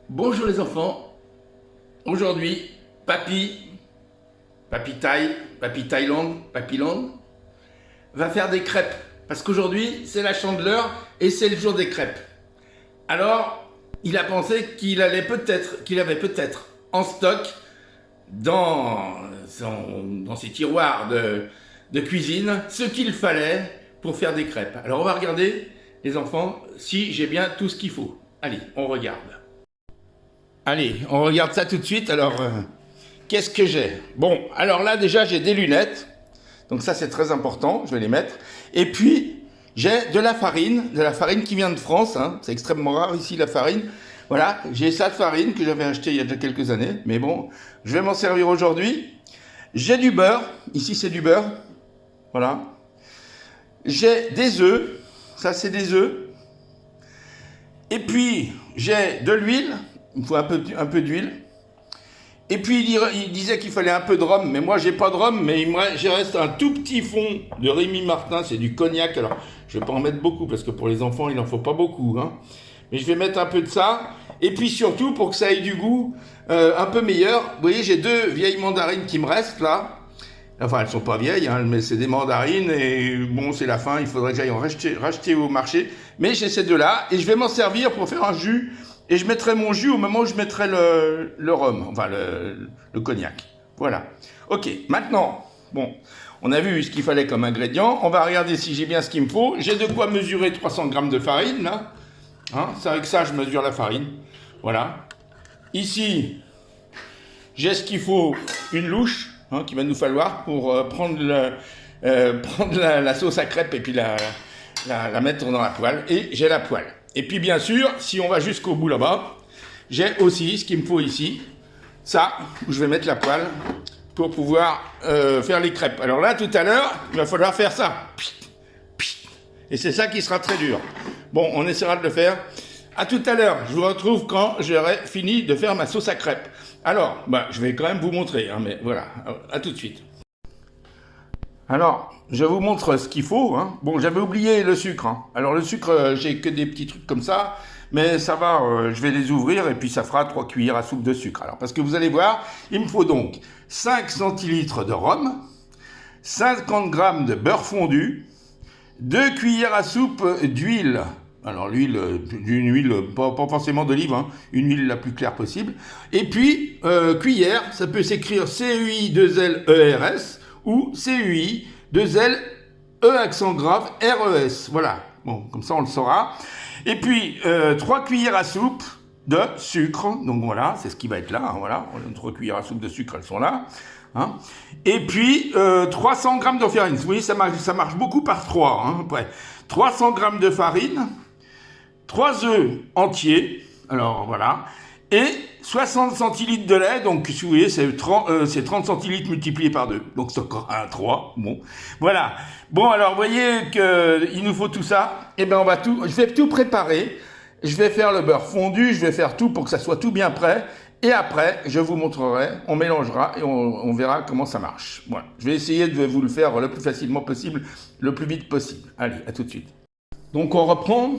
Bonjour les enfants, aujourd'hui, Papy Thaïlande, Papyland, va faire des crêpes. Parce qu'aujourd'hui, c'est la Chandeleur et c'est le jour des crêpes. Alors, il a pensé qu'il avait peut-être en stock dans ses tiroirs de cuisine ce qu'il fallait pour faire des crêpes. Alors, on va regarder, les enfants, si j'ai bien tout ce qu'il faut. Allez, on regarde. Allez, on regarde ça tout de suite. Alors, qu'est-ce que j'ai? Bon, alors là, déjà, j'ai des lunettes. Donc ça, c'est très important. Je vais les mettre. Et puis, j'ai de la farine qui vient de France. Hein. C'est extrêmement rare ici, la farine. Voilà, j'ai ça de farine que j'avais acheté il y a déjà quelques années. Mais bon, je vais m'en servir aujourd'hui. J'ai du beurre. Ici, c'est du beurre. Voilà. J'ai des œufs. Ça, c'est des œufs. Et puis, j'ai de l'huile. Il me faut un peu d'huile. Et puis il disait qu'il fallait un peu de rhum, mais moi j'ai pas de rhum, mais il reste un tout petit fond de Rémy Martin, c'est du cognac. Alors je vais pas en mettre beaucoup parce que pour les enfants il en faut pas beaucoup, hein. Mais je vais mettre un peu de ça. Et puis surtout pour que ça ait du goût un peu meilleur. Vous voyez, j'ai deux vieilles mandarines qui me restent là. Enfin, elles sont pas vieilles, hein, mais c'est des mandarines et bon, c'est la fin. Il faudrait que j'aille en racheter au marché. Mais j'ai ces deux-là et je vais m'en servir pour faire un jus. Et je mettrai mon jus au moment où je mettrai le rhum, enfin le cognac. Voilà. Ok, maintenant, bon, on a vu ce qu'il fallait comme ingrédient. On va regarder si j'ai bien ce qu'il me faut. J'ai de quoi mesurer 300 grammes de farine, là. Hein, c'est avec ça que je mesure la farine. Voilà. Ici, j'ai ce qu'il faut, une louche, hein, qu'il va nous falloir pour prendre la sauce à crêpes et puis la mettre dans la poêle. Et j'ai la poêle. Et puis bien sûr, si on va jusqu'au bout là-bas, j'ai aussi ce qu'il me faut ici, ça, où je vais mettre la poêle pour pouvoir faire les crêpes. Alors là, tout à l'heure, il va falloir faire ça. Et c'est ça qui sera très dur. Bon, on essaiera de le faire. À tout à l'heure, je vous retrouve quand j'aurai fini de faire ma sauce à crêpes. Alors, je vais quand même vous montrer, hein, mais voilà, à tout de suite. Alors, je vous montre ce qu'il faut. Hein. Bon, j'avais oublié le sucre. Hein. Alors le sucre, j'ai que des petits trucs comme ça, mais ça va, je vais les ouvrir et puis ça fera 3 cuillères à soupe de sucre. Alors, parce que vous allez voir, il me faut donc 5 centilitres de rhum, 50 grammes de beurre fondu, 2 cuillères à soupe d'huile. Alors l'huile, d'une huile, pas forcément d'olive, hein, une huile la plus claire possible. Et puis, cuillère, ça peut s'écrire CUI2LERS, ou CUI, 2L, E accent grave, RES. Voilà. Bon, comme ça on le saura. Et puis, 3 cuillères à soupe de sucre. Donc voilà, c'est ce qui va être là. Hein, voilà. 3 cuillères à soupe de sucre, elles sont là. Hein. Et puis, 300 grammes de farine. Vous voyez, ça marche beaucoup par 3. Hein, après. 300 grammes de farine, 3 œufs entiers. Alors voilà. Et 60 centilitres de lait, donc si vous voyez, c'est 30 centilitres multiplié par 2. Donc c'est encore un 3. Bon, voilà. Bon, alors vous voyez qu'il nous faut tout ça. Eh bien, je vais tout préparer. Je vais faire le beurre fondu, je vais faire tout pour que ça soit tout bien prêt. Et après, je vous montrerai, on mélangera et on verra comment ça marche. Voilà. Je vais essayer de vous le faire le plus facilement possible, le plus vite possible. Allez, à tout de suite. Donc on reprend.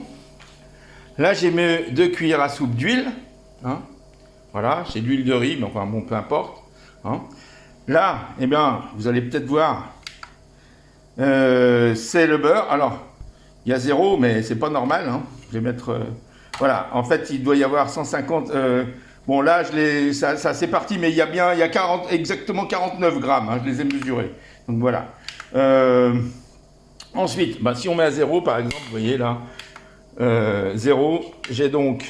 Là, j'ai mes 2 cuillères à soupe d'huile. Hein, voilà, c'est de l'huile de riz, mais enfin bon, peu importe. Hein. Là, eh bien, vous allez peut-être voir, c'est le beurre. Alors, il y a 0, mais c'est pas normal. Hein. Je vais mettre, voilà. En fait, il doit y avoir 150. Bon, là, ça c'est parti, mais il y a 40, exactement 49 grammes. Hein, je les ai mesurés. Donc voilà. Ensuite, si on met à 0, par exemple, vous voyez là. 0, j'ai donc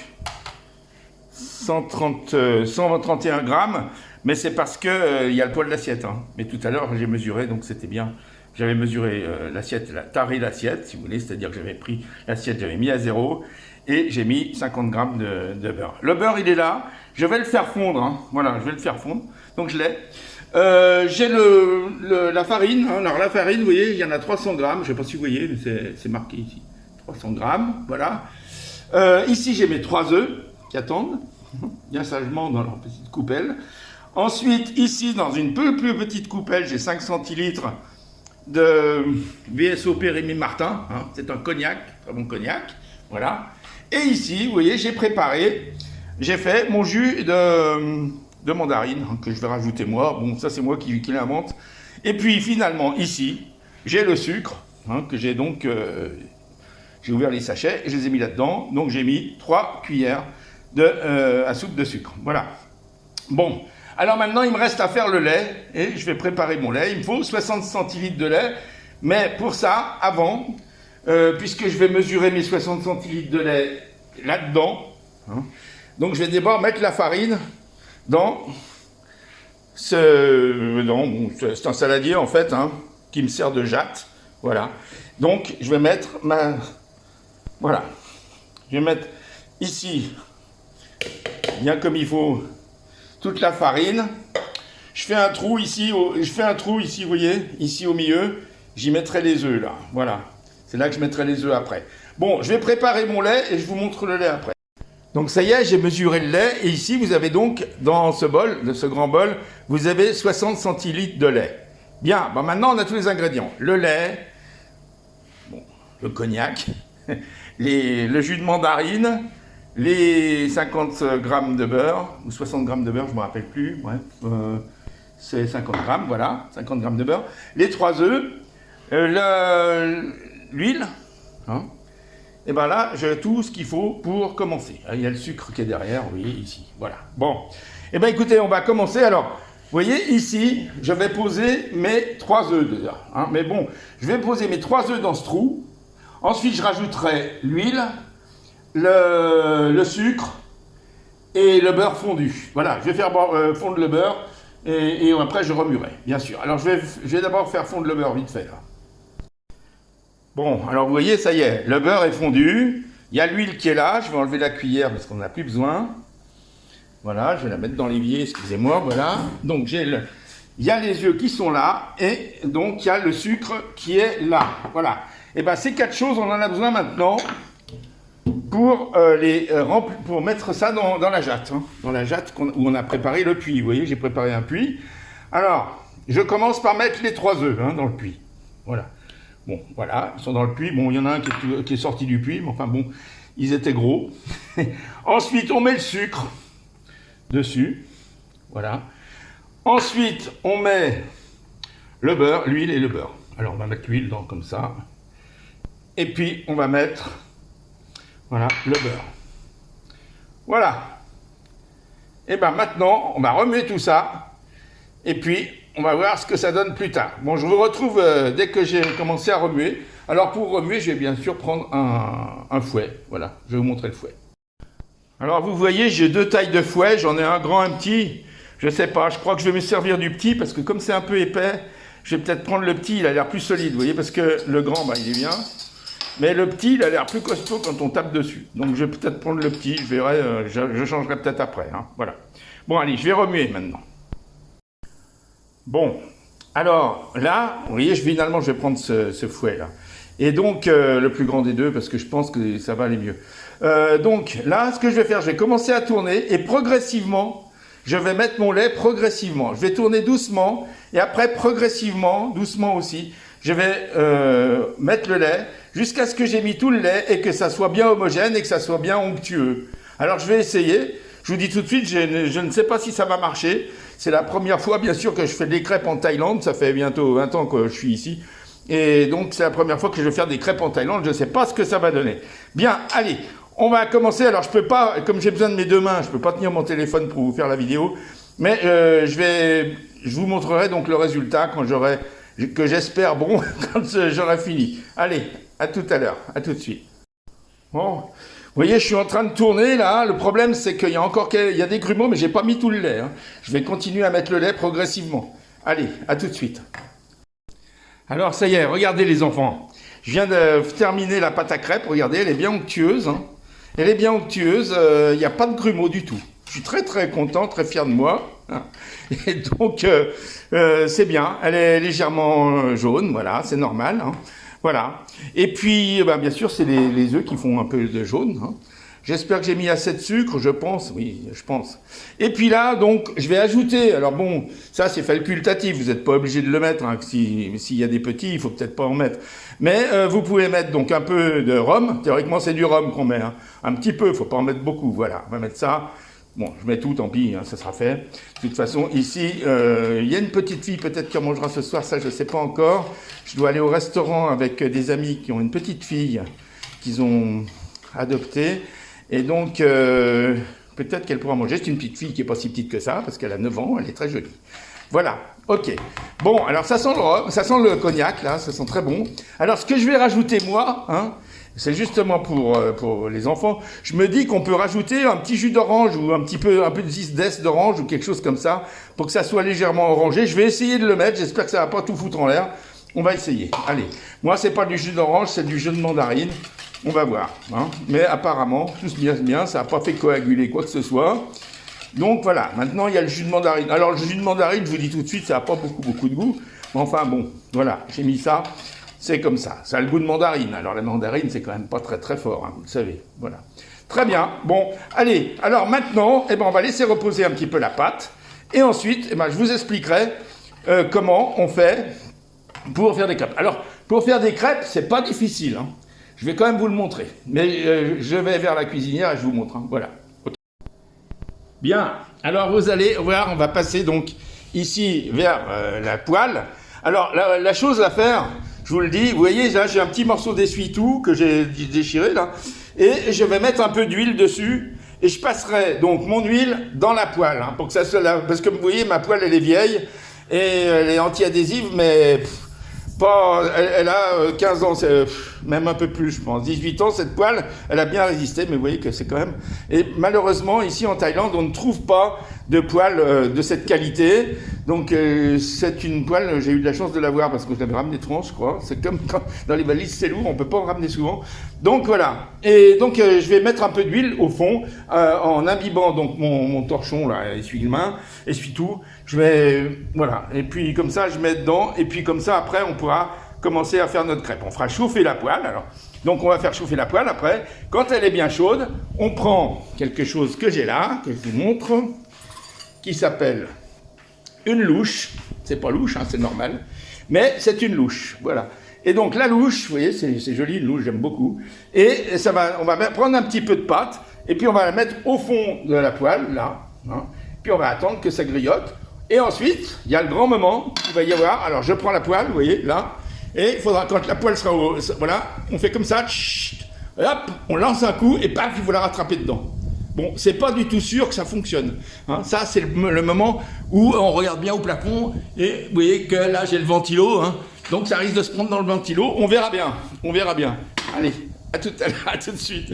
131 grammes, mais c'est parce que il y a le poids de l'assiette. Hein. Mais tout à l'heure, j'ai mesuré, donc c'était bien. J'avais mesuré l'assiette, taré l'assiette, si vous voulez, c'est-à-dire que j'avais pris l'assiette, j'avais mis à 0, et j'ai mis 50 grammes de beurre. Le beurre, il est là. Je vais le faire fondre. Hein. Voilà, je vais le faire fondre. Donc je l'ai. J'ai la farine. Hein. Alors la farine, vous voyez, il y en a 300 grammes. Je ne sais pas si vous voyez, mais c'est marqué ici. 300 grammes, voilà. Ici, j'ai mes 3 œufs qui attendent, bien sagement dans leur petite coupelle. Ensuite, ici, dans une peu plus petite coupelle, j'ai 5 centilitres de VSOP Rémy Martin. Hein, c'est un cognac, très bon cognac. Voilà. Et ici, vous voyez, j'ai préparé j'ai fait mon jus de mandarine, hein, que je vais rajouter moi. Bon, ça c'est moi qui l'invente. Et puis finalement, ici, j'ai le sucre, hein, que j'ai donc... j'ai ouvert les sachets et je les ai mis là-dedans. Donc j'ai mis 3 cuillères à soupe de sucre. Voilà. Bon, alors maintenant il me reste à faire le lait et je vais préparer mon lait. Il me faut 60 centilitres de lait. Mais pour ça, avant, puisque je vais mesurer mes 60 centilitres de lait là-dedans, hein, donc je vais d'abord mettre la farine dans c'est un saladier en fait, hein, qui me sert de jatte. Voilà. Donc je vais mettre voilà. Je vais mettre ici, bien comme il faut, toute la farine. Je fais un trou ici, vous voyez, ici au milieu. J'y mettrai les œufs là. Voilà. C'est là que je mettrai les œufs après. Bon, je vais préparer mon lait et je vous montre le lait après. Donc ça y est, j'ai mesuré le lait et ici vous avez donc dans ce bol, de ce grand bol, vous avez 60 centilitres de lait. Bien, ben maintenant on a tous les ingrédients. Le lait, bon, le cognac, le jus de mandarine, les 50 grammes de beurre, ou 60 grammes de beurre, je ne me rappelle plus, bref, c'est 50 grammes, voilà, 50 grammes de beurre, les 3 œufs, l'huile, hein. Et bien là, j'ai tout ce qu'il faut pour commencer. Il y a le sucre qui est derrière, vous voyez, ici. Voilà. Bon. Et bien écoutez, on va commencer. Alors, vous voyez, ici, je vais poser mes 3 œufs déjà. Hein. Mais bon, je vais poser mes 3 œufs dans ce trou. Ensuite, je rajouterai l'huile, le sucre et le beurre fondu. Voilà, je vais faire fondre le beurre et après, je remuerai, bien sûr. Alors, je vais d'abord faire fondre le beurre vite fait, là. Bon, alors vous voyez, ça y est, le beurre est fondu, il y a l'huile qui est là, je vais enlever la cuillère parce qu'on n'en a plus besoin. Voilà, je vais la mettre dans l'évier, excusez-moi, voilà. Donc il y a les œufs qui sont là, et donc il y a le sucre qui est là, voilà. Et bien ces 4 choses, on en a besoin maintenant pour, pour mettre ça dans la jatte, hein, dans la jatte où on a préparé le puits. Vous voyez, j'ai préparé un puits. Alors, je commence par mettre les 3 œufs hein, dans le puits, voilà. Bon, voilà, ils sont dans le puits. Bon, il y en a un qui est sorti du puits, mais enfin bon, ils étaient gros. Ensuite, on met le sucre dessus. Voilà. Ensuite, on met le beurre, l'huile et le beurre. Alors, on va mettre l'huile comme ça. Et puis, on va mettre, voilà, le beurre. Voilà. Et bien maintenant, on va remuer tout ça. Et puis, on va voir ce que ça donne plus tard. Bon, je vous retrouve dès que j'ai commencé à remuer. Alors, pour remuer, je vais bien sûr prendre un fouet. Voilà, je vais vous montrer le fouet. Alors, vous voyez, j'ai 2 tailles de fouet. J'en ai un grand, un petit. Je sais pas, je crois que je vais me servir du petit parce que comme c'est un peu épais, je vais peut-être prendre le petit. Il a l'air plus solide, vous voyez, parce que le grand, bah, il est bien. Mais le petit, il a l'air plus costaud quand on tape dessus. Donc, je vais peut-être prendre le petit. Je verrai, je changerai peut-être après. Hein. Voilà. Bon, allez, je vais remuer maintenant. Bon, alors là, vous voyez, finalement, je vais prendre ce fouet-là. Et donc, le plus grand des deux, parce que je pense que ça va aller mieux. Donc là, ce que je vais faire, je vais commencer à tourner et progressivement, je vais mettre mon lait progressivement. Je vais tourner doucement et après, progressivement, doucement aussi, je vais mettre le lait jusqu'à ce que j'ai mis tout le lait et que ça soit bien homogène et que ça soit bien onctueux. Alors, je vais essayer. Je vous dis tout de suite, je ne sais pas si ça va marcher. C'est la première fois, bien sûr, que je fais des crêpes en Thaïlande. Ça fait bientôt 20 ans que je suis ici. Et donc, c'est la première fois que je vais faire des crêpes en Thaïlande. Je ne sais pas ce que ça va donner. Bien, allez, on va commencer. Alors, je peux pas, comme j'ai besoin de mes 2 mains, je ne peux pas tenir mon téléphone pour vous faire la vidéo. Mais je vous montrerai donc le résultat que j'espère bon quand j'aurai fini. Allez, à tout à l'heure, à tout de suite. Bon. Vous voyez, je suis en train de tourner là. Le problème, c'est qu'il y a des grumeaux, mais j'ai pas mis tout le lait. Hein. Je vais continuer à mettre le lait progressivement. Allez, à tout de suite. Alors, ça y est, regardez les enfants. Je viens de terminer la pâte à crêpes. Regardez, elle est bien onctueuse. Hein. Elle est bien onctueuse. Il n'y a pas de grumeaux du tout. Je suis très très content, très fier de moi. Hein. Et donc, c'est bien. Elle est légèrement jaune. Voilà, c'est normal. Hein. Voilà. Et puis, bah, bien sûr, c'est les œufs qui font un peu de jaune. Hein. J'espère que j'ai mis assez de sucre, je pense. Oui, je pense. Et puis là, donc, je vais ajouter. Alors bon, ça, c'est facultatif. Vous n'êtes pas obligé de le mettre. Hein. S'il y a des petits, il faut peut-être pas en mettre. Mais vous pouvez mettre donc un peu de rhum. Théoriquement, c'est du rhum qu'on met. Hein. Un petit peu, il ne faut pas en mettre beaucoup. Voilà, on va mettre ça. Bon, je mets tout, tant pis, hein, ça sera fait. De toute façon, ici, il y a une petite fille peut-être qui en mangera ce soir, ça je ne sais pas encore. Je dois aller au restaurant avec des amis qui ont une petite fille qu'ils ont adoptée. Et donc, peut-être qu'elle pourra manger. C'est une petite fille qui n'est pas si petite que ça, parce qu'elle a 9 ans, elle est très jolie. Voilà, ok. Bon, alors ça sent le rhum, ça sent le cognac, là, ça sent très bon. Alors, ce que je vais rajouter, moi, hein, c'est justement pour les enfants, je me dis qu'on peut rajouter un petit jus d'orange ou un peu de zeste d'orange ou quelque chose comme ça, pour que ça soit légèrement orangé. Je vais essayer de le mettre, j'espère que ça va pas tout foutre en l'air. On va essayer. Allez, moi, c'est pas du jus d'orange, c'est du jus de mandarine. On va voir, hein. Mais apparemment, tout se passe bien, ça n'a pas fait coaguler quoi que ce soit. Donc voilà, maintenant il y a le jus de mandarine. Alors le jus de mandarine, je vous dis tout de suite, ça n'a pas beaucoup de goût. Mais enfin bon, voilà, j'ai mis ça, c'est comme ça. Ça a le goût de mandarine. Alors la mandarine, c'est quand même pas très fort, hein, vous le savez. Voilà. Très bien, bon, allez, alors maintenant, eh ben, on va laisser reposer un petit peu la pâte. Et ensuite, eh ben, je vous expliquerai comment on fait pour faire des crêpes. Alors, pour faire des crêpes, c'est pas difficile, hein. Je vais quand même vous le montrer. Mais je vais vers la cuisinière et je vous montre, hein. Voilà. Bien, alors vous allez voir, on va passer donc ici vers la poêle. Alors la chose à faire, je vous le dis, vous voyez là j'ai un petit morceau d'essuie-tout que j'ai déchiré là, et je vais mettre un peu d'huile dessus, et je passerai donc mon huile dans la poêle, hein, pour que ça soit là, parce que vous voyez ma poêle elle est vieille, et elle est anti-adhésive, mais elle a 15 ans, même un peu plus, je pense. 18 ans, cette poêle, elle a bien résisté, mais vous voyez que c'est quand même... Et malheureusement, ici en Thaïlande, on ne trouve pas de poêle de cette qualité. Donc, c'est une poêle, j'ai eu de la chance de l'avoir parce que je l'avais ramenée de France, je crois. C'est comme quand, dans les valises, c'est lourd, on ne peut pas en ramener souvent. Donc, voilà. Et donc, je vais mettre un peu d'huile au fond, en imbibant donc mon torchon, là, essuie-tout. Je vais... Voilà. Et puis, comme ça, je mets dedans. Et puis, comme ça, après, on pourra commencer à faire notre crêpe. On fera chauffer la poêle, alors. Donc, on va faire chauffer la poêle. Après, quand elle est bien chaude, on prend quelque chose que j'ai là, que je vous montre, qui s'appelle une louche. C'est pas louche, hein, c'est normal. Mais c'est une louche, voilà. Et donc, la louche, vous voyez, c'est joli, une louche, j'aime beaucoup. Et on va prendre un petit peu de pâte, et puis on va la mettre au fond de la poêle, là. Hein, puis on va attendre que ça griotte. Et ensuite, il y a le grand moment qu'il va y avoir. Alors, je prends la poêle, vous voyez, là. Et il faudra, quand la poêle sera voilà, on fait comme ça, tchit, hop, on lance un coup, et paf, il faut la rattraper dedans. Bon, c'est pas du tout sûr que ça fonctionne. Hein. Ça, c'est le moment où on regarde bien au plafond, et vous voyez que là, j'ai le ventilo, hein. Donc ça risque de se prendre dans le ventilo. On verra bien, on verra bien. Allez, à tout à l'heure, à tout de suite.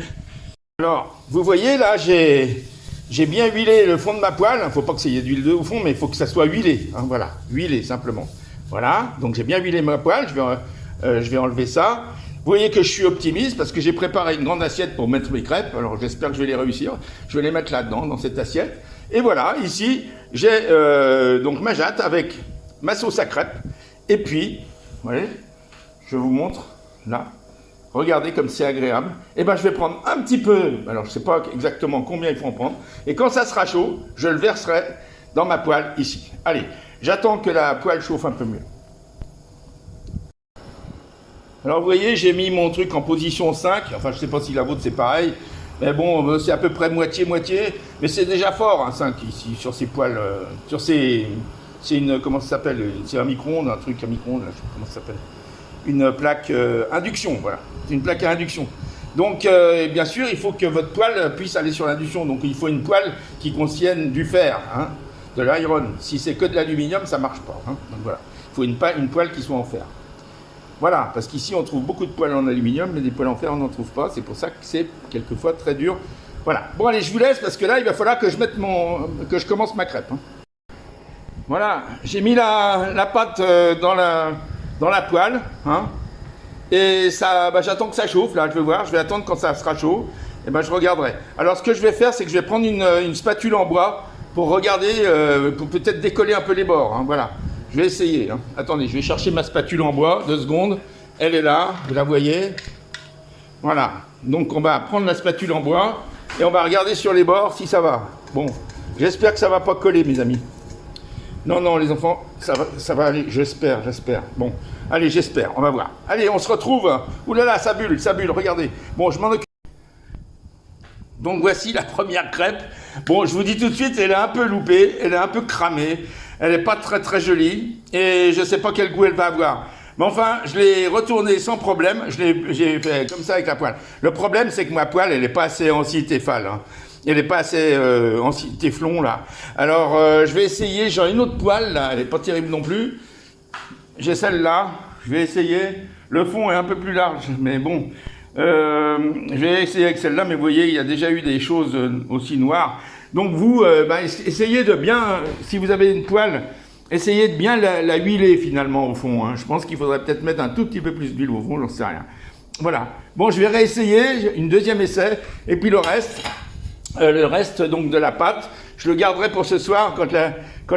Alors, vous voyez, là, j'ai bien huilé le fond de ma poêle. Il ne faut pas qu'il y ait d'huile au fond, mais il faut que ça soit huilé. Hein, voilà, huilé simplement. Voilà, donc j'ai bien huilé ma poêle. Je vais enlever ça. Vous voyez que je suis optimiste parce que j'ai préparé une grande assiette pour mettre mes crêpes. Alors j'espère que je vais les réussir. Je vais les mettre là-dedans, dans cette assiette. Et voilà, ici, j'ai donc ma jatte avec ma sauce à crêpes. Et puis, vous voyez, je vous montre, là. Regardez comme c'est agréable. Et ben je vais prendre un petit peu, alors je ne sais pas exactement combien il faut en prendre. Et quand ça sera chaud, je le verserai dans ma poêle ici. Allez, j'attends que la poêle chauffe un peu mieux. Alors vous voyez, j'ai mis mon truc en position 5. Enfin, je ne sais pas si la vôtre c'est pareil. Mais bon, c'est à peu près moitié-moitié. Mais c'est déjà fort, un 5 ici, sur ces poêles. C'est une, comment ça s'appelle? C'est un micro-ondes, un truc à micro-ondes, je ne sais pas comment ça s'appelle. Une plaque induction, voilà. C'est une plaque à induction. Donc, bien sûr, il faut que votre poêle puisse aller sur l'induction. Donc, il faut une poêle qui contienne du fer, hein, de l'iron. Si c'est que de l'aluminium, ça ne marche pas. Hein. Donc, voilà. Il faut une poêle qui soit en fer. Voilà, parce qu'ici, on trouve beaucoup de poêles en aluminium, mais des poêles en fer, on n'en trouve pas. C'est pour ça que c'est quelquefois très dur. Voilà. Bon, allez, je vous laisse, parce que là, il va falloir que je commence ma crêpe. Hein. Voilà, j'ai mis la pâte dans la poêle, hein, et ça, j'attends que ça chauffe, là, je vais voir, je vais attendre quand ça sera chaud, et je regarderai. Alors, ce que je vais faire, c'est que je vais prendre une spatule en bois pour regarder, pour peut-être décoller un peu les bords, hein, voilà. Je vais essayer, hein. Attendez, je vais chercher ma spatule en bois, 2 secondes, elle est là, vous la voyez, voilà. Donc, on va prendre la spatule en bois, et on va regarder sur les bords si ça va. Bon, j'espère que ça va pas coller, mes amis. Non, les enfants, ça va aller, j'espère. Bon, allez, j'espère, on va voir. Allez, on se retrouve. Ouh là là, ça bulle, regardez. Bon, je m'en occupe. Donc, voici la première crêpe. Bon, je vous dis tout de suite, elle est un peu loupée, elle est un peu cramée, elle n'est pas très très jolie, et je ne sais pas quel goût elle va avoir. Mais enfin, je l'ai retournée sans problème, j'ai fait comme ça avec la poêle. Le problème, c'est que ma poêle, elle n'est pas assez anti-téfale, hein. Elle n'est pas assez anti-téflon, là. Alors, je vais essayer, j'ai une autre poêle, là, elle n'est pas terrible non plus. J'ai celle-là, je vais essayer. Le fond est un peu plus large, mais bon. Je vais essayer avec celle-là, mais vous voyez, il y a déjà eu des choses aussi noires. Donc vous, essayez de bien, si vous avez une poêle, essayez de bien la huiler finalement au fond, hein. Je pense qu'il faudrait peut-être mettre un tout petit peu plus d'huile au fond, j'en sais rien. Voilà. Bon, je vais réessayer, une deuxième essai, et puis le reste donc de la pâte, je le garderai pour ce soir, quand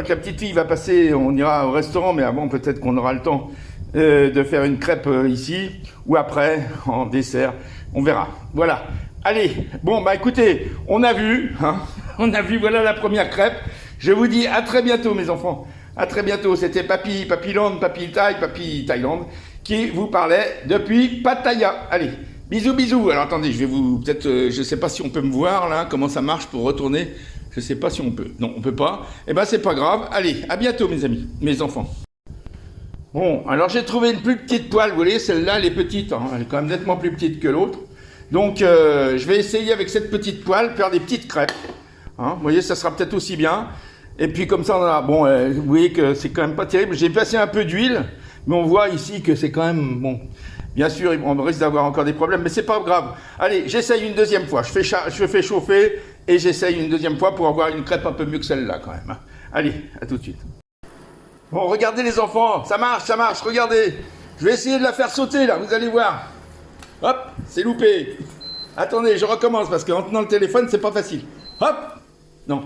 la petite fille va passer, on ira au restaurant, mais avant peut-être qu'on aura le temps de faire une crêpe ici, ou après, en dessert, on verra. Voilà. Allez, bon, bah écoutez, on a vu, hein, voilà la première crêpe. Je vous dis à très bientôt, mes enfants. À très bientôt. C'était Papy Thaïlande, qui vous parlait depuis Pattaya. Allez, bisous, bisous. Alors attendez, je vais vous, peut-être, je sais pas si on peut me voir, là, comment ça marche pour retourner. Je sais pas si on peut. Non, on peut pas. Eh ben, c'est pas grave. Allez, à bientôt, mes amis, mes enfants. Bon, alors j'ai trouvé une plus petite poêle, vous voyez, celle-là, elle est petite, hein, elle est quand même nettement plus petite que l'autre. Donc, je vais essayer avec cette petite poêle, faire des petites crêpes. Hein, vous voyez, ça sera peut-être aussi bien. Et puis comme ça, on a, bon, vous voyez que c'est quand même pas terrible. J'ai passé un peu d'huile, mais on voit ici que c'est quand même, bon, bien sûr, on risque d'avoir encore des problèmes, mais c'est pas grave. Allez, j'essaye une deuxième fois. Je fais chauffer et j'essaye une deuxième fois pour avoir une crêpe un peu mieux que celle-là quand même. Allez, à tout de suite. Bon, regardez les enfants, ça marche, regardez. Je vais essayer de la faire sauter là, vous allez voir. Hop, c'est loupé. Attendez, je recommence parce qu'en tenant le téléphone, c'est pas facile. Hop, non.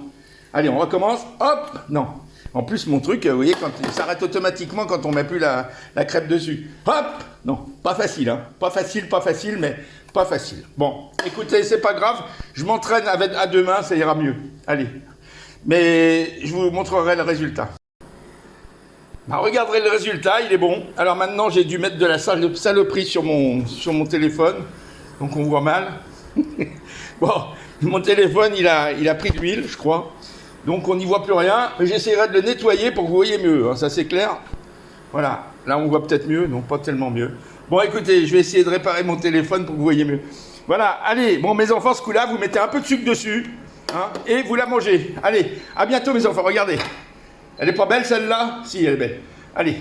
Allez, on recommence. Hop, non. En plus, mon truc, vous voyez, quand il s'arrête automatiquement quand on met plus la crêpe dessus. Hop, non, pas facile, hein. Pas facile, mais pas facile. Bon, écoutez, c'est pas grave. Je m'entraîne à deux mains, ça ira mieux. Allez. Mais je vous montrerai le résultat. Bah, regardez le résultat, il est bon. Alors maintenant, j'ai dû mettre de la saloperie sur mon téléphone. Donc on voit mal. Bon, mon téléphone, il a pris de l'huile, je crois. Donc on n'y voit plus rien. Mais j'essaierai de le nettoyer pour que vous voyez mieux, hein, ça c'est clair. Voilà, là on voit peut-être mieux, non pas tellement mieux. Bon écoutez, je vais essayer de réparer mon téléphone pour que vous voyez mieux. Voilà, allez, bon mes enfants, ce coup-là, vous mettez un peu de sucre dessus. Hein, et vous la mangez. Allez, à bientôt mes enfants, regardez. Elle est pas belle celle-là? Si, elle est belle. Allez.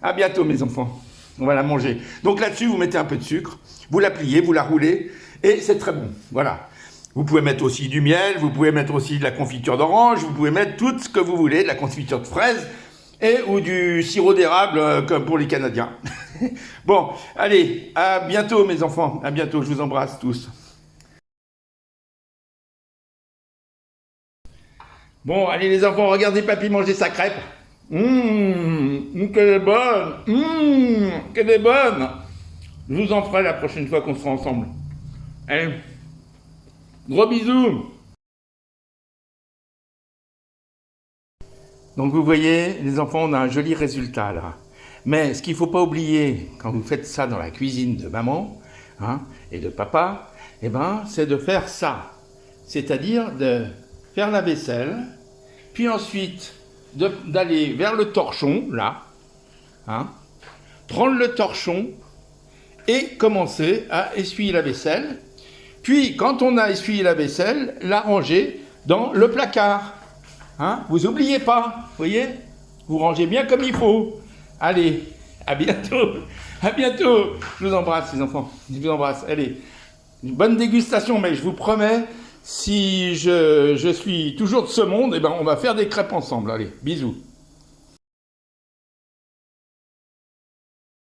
À bientôt mes enfants. On va la manger. Donc là-dessus, vous mettez un peu de sucre, vous la pliez, vous la roulez, et c'est très bon. Voilà. Vous pouvez mettre aussi du miel, vous pouvez mettre aussi de la confiture d'orange, vous pouvez mettre tout ce que vous voulez, de la confiture de fraise, ou du sirop d'érable, comme pour les Canadiens. Bon, allez, à bientôt mes enfants. À bientôt, je vous embrasse tous. Bon, allez les enfants, regardez papy manger sa crêpe. Qu'elle est bonne. Qu'elle est bonne. Je vous en ferai la prochaine fois qu'on sera ensemble. Allez, gros bisous. Donc vous voyez, les enfants, on a un joli résultat là. Mais ce qu'il ne faut pas oublier quand vous faites ça dans la cuisine de maman, hein, et de papa, eh ben, c'est de faire ça. C'est-à-dire de faire la vaisselle, puis ensuite d'aller vers le torchon, là, hein, prendre le torchon et commencer à essuyer la vaisselle. Puis, quand on a essuyé la vaisselle, la ranger dans le placard. Hein, vous n'oubliez pas, vous voyez, vous rangez bien comme il faut. Allez, à bientôt. À bientôt. Je vous embrasse, les enfants. Je vous embrasse. Allez, une bonne dégustation, mais je vous promets, si je suis toujours de ce monde, eh ben, on va faire des crêpes ensemble. Allez, bisous.